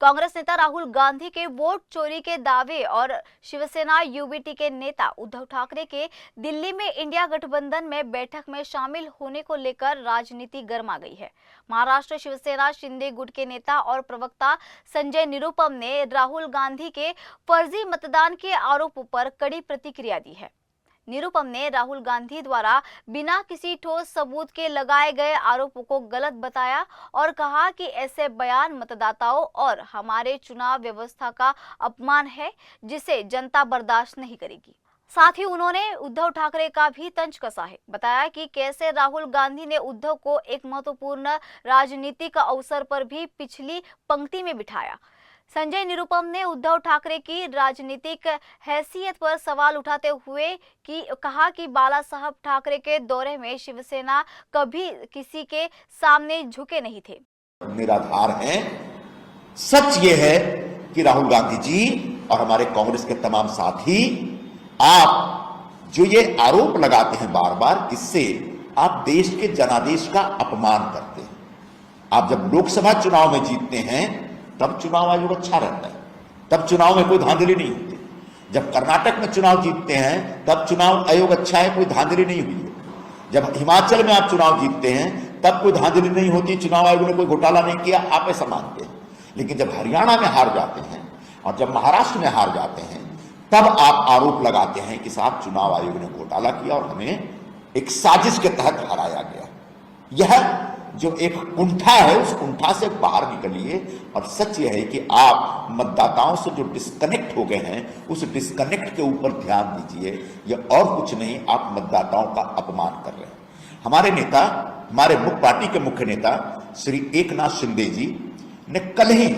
कांग्रेस नेता राहुल गांधी के वोट चोरी के दावे और शिवसेना यूबीटी के नेता उद्धव ठाकरे के दिल्ली में इंडिया गठबंधन में बैठक में शामिल होने को लेकर राजनीति गर्मा गई है। महाराष्ट्र शिवसेना शिंदे गुट के नेता और प्रवक्ता संजय निरुपम ने राहुल गांधी के फर्जी मतदान के आरोप पर कड़ी प्रतिक्रिया दी है। निरुपम ने राहुल गांधी द्वारा बिना किसी ठोस सबूत के लगाए गए आरोपों को गलत बताया और कहा कि ऐसे बयान मतदाताओं और हमारे चुनाव व्यवस्था का अपमान है, जिसे जनता बर्दाश्त नहीं करेगी। साथ ही उन्होंने उद्धव ठाकरे का भी तंज कसा है। बताया कि कैसे राहुल गांधी ने उद्धव को एक महत्वपूर्ण राजनीतिक अवसर पर भी पिछली पंक्ति में बिठाया। संजय निरुपम ने उद्धव ठाकरे की राजनीतिक हैसियत पर सवाल उठाते हुए कहा कि बाला साहब ठाकरे के दौरे में शिवसेना कभी किसी के सामने झुके नहीं थे। निराधार हैं। सच ये है कि राहुल गांधी जी और हमारे कांग्रेस के तमाम साथी, आप जो ये आरोप लगाते हैं बार बार, इससे आप देश के जनादेश का अपमान करते हैं। आप जब लोकसभा चुनाव में जीतते हैं तब चुनाव आयोग अच्छा रहता है, तब चुनाव में कोई धांधली नहीं होती। जब कर्नाटक में चुनाव जीतते हैं तब चुनाव आयोग अच्छा है, कोई धांधली नहीं हुई है। जब हिमाचल में आप चुनाव जीतते हैं तब कोई धांधली नहीं होती, चुनाव आयोग ने कोई घोटाला नहीं किया, आप ऐसा मानते हैं। लेकिन जब हरियाणा में हार जाते हैं और जब महाराष्ट्र में हार जाते हैं तब आप आरोप लगाते हैं कि साहब चुनाव आयोग ने घोटाला किया और हमें एक साजिश के तहत हराया गया। यह जो एक कुंठा है, उस कुंठा से बाहर निकलिए और सच यह है कि आप मतदाताओं से जो डिस्कनेक्ट हो गए हैं, उस डिस्कनेक्ट के ऊपर ध्यान दीजिए। यह और कुछ नहीं, आप मतदाताओं का अपमान कर रहे हैं। हमारे नेता, हमारे पार्टी के मुख्य नेता श्री एकनाथ शिंदे जी ने कल ही